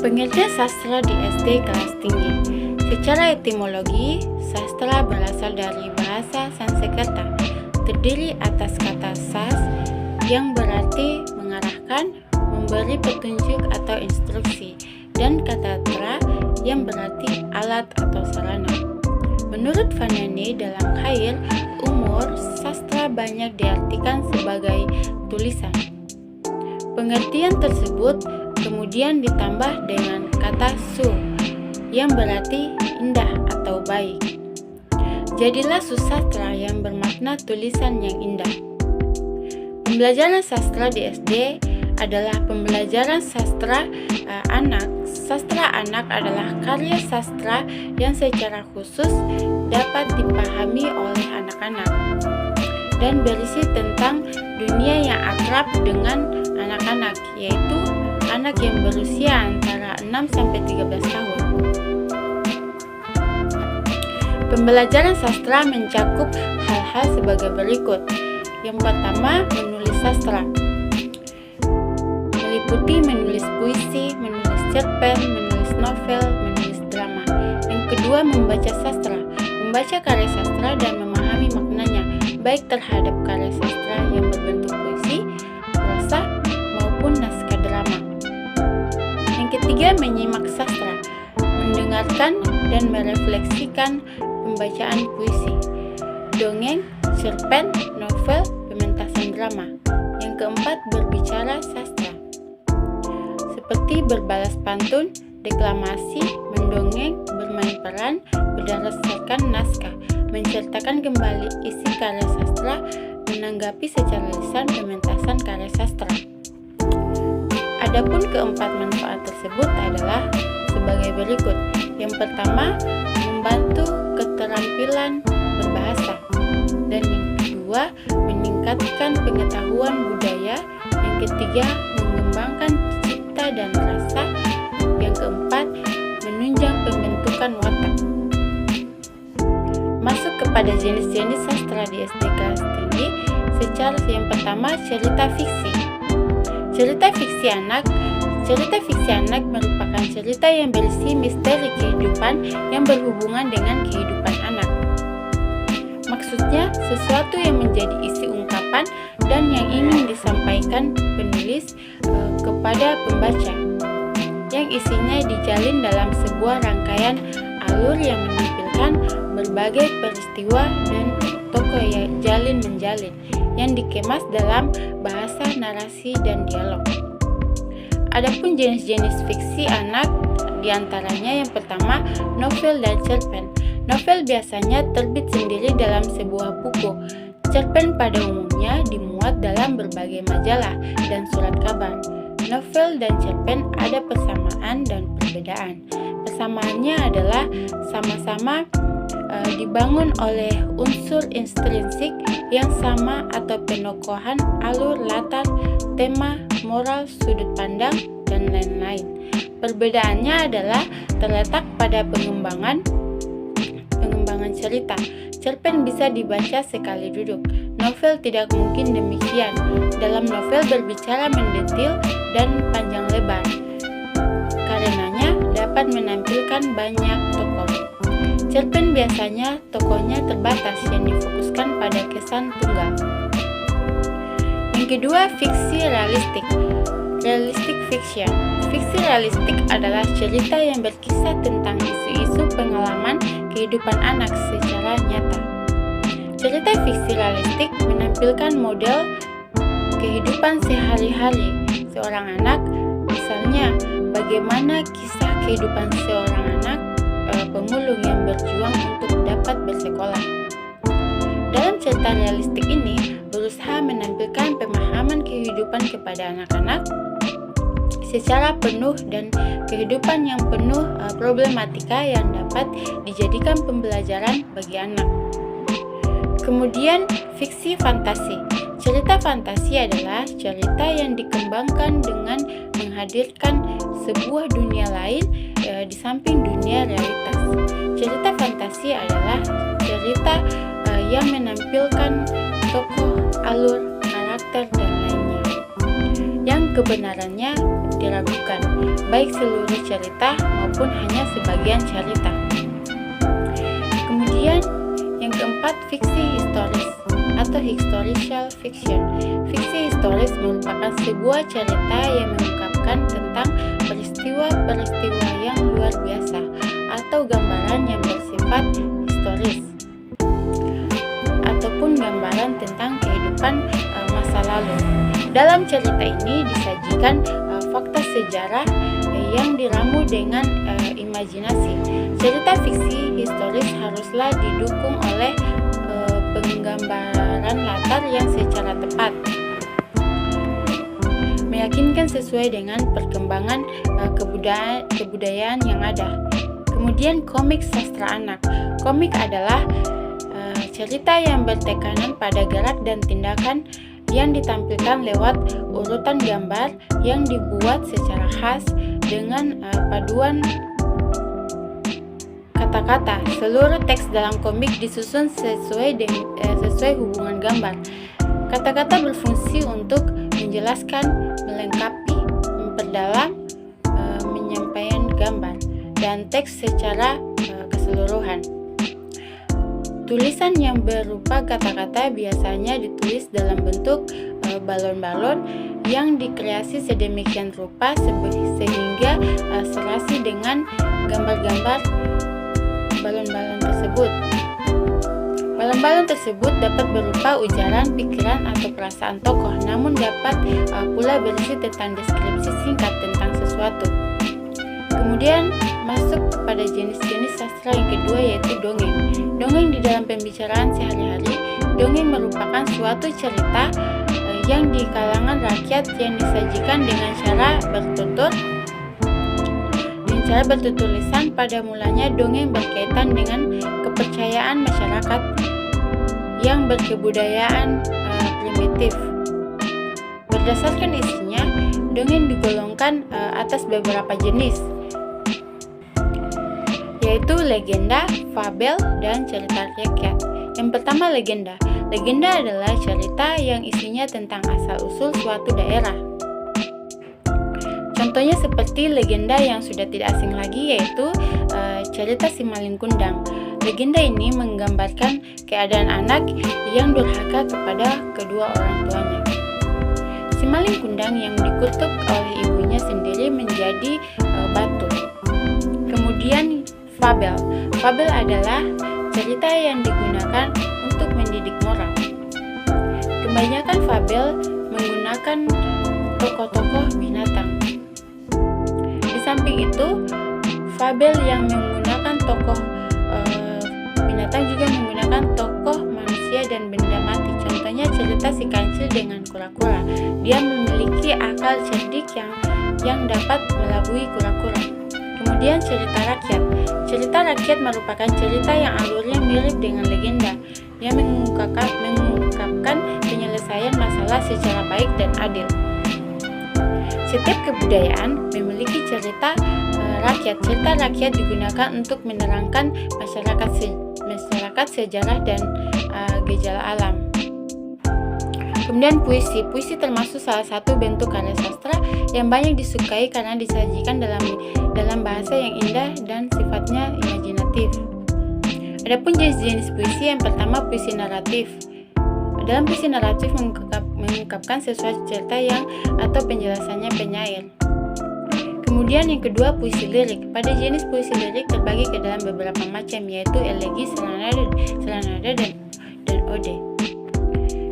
Pengertian sastra di SD kelas tinggi. Secara etimologi, sastra berasal dari bahasa Sanskerta, terdiri atas kata sas yang berarti mengarahkan, memberi petunjuk atau instruksi, dan kata tra yang berarti alat atau sarana. Menurut Vanani dalam Khair Umur, sastra banyak diartikan sebagai tulisan. Pengertian tersebut kemudian ditambah dengan kata su yang berarti indah atau baik. Jadilah susastra yang bermakna tulisan yang indah. Pembelajaran sastra di SD adalah pembelajaran sastra anak. Sastra anak adalah karya sastra yang secara khusus dapat dipahami oleh anak-anak dan berisi tentang dunia yang akrab dengan anak-anak, yaitu anak yang berusia antara 6-13 tahun. Pembelajaran sastra mencakup hal-hal sebagai berikut. Yang pertama, menulis sastra. Meliputi menulis puisi, menulis cerpen, menulis novel, menulis drama. Yang kedua, membaca sastra. Membaca karya sastra dan memahami maknanya, baik terhadap karya sastra yang berbentuk puisi, prosa, maupun naskah drama. Yang ketiga, menyimak sastra. Mendengarkan dan merefleksikan pembacaan puisi, dongeng, cerpen, novel, pementasan drama. Yang keempat, berbicara sastra, seperti berbalas pantun, deklamasi, mendongeng, bermain peran, berdasarkan naskah, menceritakan kembali isi karya sastra, menanggapi secara lisan pementasan karya sastra. Adapun keempat manfaat tersebut adalah sebagai berikut. Yang pertama, membantu keterampilan berbahasa, dan yang kedua, meningkatkan pengetahuan budaya, yang ketiga, mengembangkan cipta dan rasa, yang keempat, menunjang pembentukan watak. Masuk kepada jenis-jenis sastra di SD kelas tinggi. Secara yang pertama, cerita fiksi. Cerita fiksi anak merupakan cerita yang berisi misteri kehidupan yang berhubungan dengan kehidupan anak. Maksudnya, sesuatu yang menjadi isi ungkapan dan yang ingin disampaikan penulis kepada pembaca, yang isinya dijalin dalam sebuah rangkaian alur yang menampilkan berbagai peristiwa dan tokoh yang jalin-menjalin, yang dikemas dalam bahasa narasi dan dialog. Adapun jenis-jenis fiksi anak, diantaranya yang pertama, novel dan cerpen. Novel biasanya terbit sendiri dalam sebuah buku. Cerpen pada umumnya dimuat dalam berbagai majalah dan surat kabar. Novel dan cerpen ada persamaan dan perbedaan. Persamaannya adalah sama-sama dibangun oleh unsur intrinsik yang sama atau penokohan, alur, latar, tema, moral, sudut pandang, dan lain-lain. Perbedaannya adalah terletak pada pengembangan cerita. Cerpen bisa dibaca sekali duduk. Novel tidak mungkin demikian. Dalam novel berbicara mendetil dan panjang lebar. Karenanya dapat menampilkan banyak tokoh. Cerpen biasanya tokohnya terbatas yang difokuskan pada kesan tunggal. Yang kedua, fiksi realistik. Realistic fiction. Fiksi realistik adalah cerita yang berkisah tentang isu-isu pengalaman kehidupan anak secara nyata. Cerita fiksi realistik menampilkan model kehidupan sehari-hari seorang anak, misalnya bagaimana kisah kehidupan seorang anak pemulung yang berjuang untuk dapat bersekolah. Dalam cerita realistik ini berusaha menampilkan pemahaman kehidupan kepada anak-anak secara penuh dan kehidupan yang penuh problematika yang dapat dijadikan pembelajaran bagi anak. Kemudian, fiksi fantasi. Cerita fantasi adalah cerita yang dikembangkan dengan menghadirkan sebuah dunia lain di samping dunia realitas. Cerita fantasi adalah cerita yang menampilkan tokoh, alur, karakter, dan lainnya yang kebenarannya diragukan, baik seluruh cerita maupun hanya sebagian cerita. Kemudian yang keempat, fiksi historis atau historical fiction. Fiksi historis merupakan sebuah cerita yang mengungkapkan tentang peristiwa-peristiwa yang luar biasa atau gambaran yang bersifat historis ataupun gambaran tentang kehidupan masa lalu. Dalam cerita ini disajikan fakta sejarah yang diramu dengan imajinasi. Cerita fiksi historis haruslah didukung oleh penggambaran latar yang secara tepat, meyakinkan sesuai dengan perkembangan kebudayaan yang ada. Kemudian komik sastra anak. Komik adalah cerita yang bertekanan pada gerak dan tindakan yang ditampilkan lewat urutan gambar yang dibuat secara khas dengan paduan kata-kata. Seluruh teks dalam komik disusun sesuai hubungan gambar. Kata-kata berfungsi untuk menjelaskan, melengkapi, memperdalam, menyampaikan gambar dan teks secara keseluruhan. Tulisan yang berupa kata-kata biasanya ditulis dalam bentuk balon-balon yang dikreasi sedemikian rupa sehingga serasi dengan gambar-gambar balon-balon tersebut. Balon-balon tersebut dapat berupa ujaran, pikiran, atau perasaan tokoh, namun dapat pula berisi tentang deskripsi singkat tentang sesuatu. Kemudian masuk kepada jenis-jenis sastra yang kedua, yaitu dongeng. Dongeng di dalam pembicaraan sehari-hari. Dongeng merupakan suatu cerita yang di kalangan rakyat yang disajikan dengan cara bertutur lisan. Pada mulanya dongeng berkaitan dengan kepercayaan masyarakat yang berkebudayaan primitif. Berdasarkan isinya, dongeng digolongkan atas beberapa jenis, yaitu legenda, fabel, dan cerita rakyat. Yang pertama, legenda. Legenda adalah cerita yang isinya tentang asal-usul suatu daerah. Contohnya seperti legenda yang sudah tidak asing lagi, yaitu cerita Si Malin Kundang. Legenda ini menggambarkan keadaan anak yang durhaka kepada kedua orang tuanya. Si Malin Kundang yang dikutuk oleh ibunya sendiri menjadi batu. Kemudian fabel. Fabel adalah cerita yang digunakan untuk mendidik moral. Kebanyakan fabel menggunakan tokoh-tokoh binatang. Di samping itu, fabel yang menggunakan tokoh binatang juga menggunakan tokoh manusia dan benda mati. Contohnya cerita Si Kancil dengan kura-kura. Dia memiliki akal cerdik yang dapat melabui kura-kura. Kemudian cerita rakyat. Cerita rakyat merupakan cerita yang alurnya mirip dengan legenda, yang mengungkapkan penyelesaian masalah secara baik dan adil. Setiap kebudayaan memiliki cerita rakyat. Cerita rakyat digunakan untuk menerangkan masyarakat, sejarah, dan gejala alam. Kemudian puisi. Puisi termasuk salah satu bentuk karya sastra yang banyak disukai karena disajikan dalam bahasa yang indah dan sifatnya imajinatif. Adapun jenis-jenis puisi, yang pertama puisi naratif. Dalam puisi naratif mengungkapkan sesuatu cerita atau penjelasannya penyair. Kemudian yang kedua, puisi lirik. Pada jenis puisi lirik terbagi ke dalam beberapa macam, yaitu elegi, serenada, dan ode.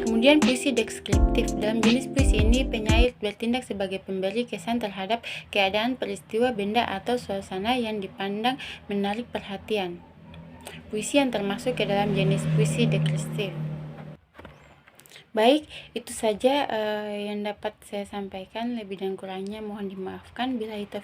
Kemudian puisi deskriptif. Dalam jenis puisi ini penyair bertindak sebagai pemberi kesan terhadap keadaan, peristiwa, benda, atau suasana yang dipandang menarik perhatian. Puisi yang termasuk ke dalam jenis puisi deskriptif. Baik, itu saja yang dapat saya sampaikan. Lebih dan kurangnya mohon dimaafkan. Billahi taufiq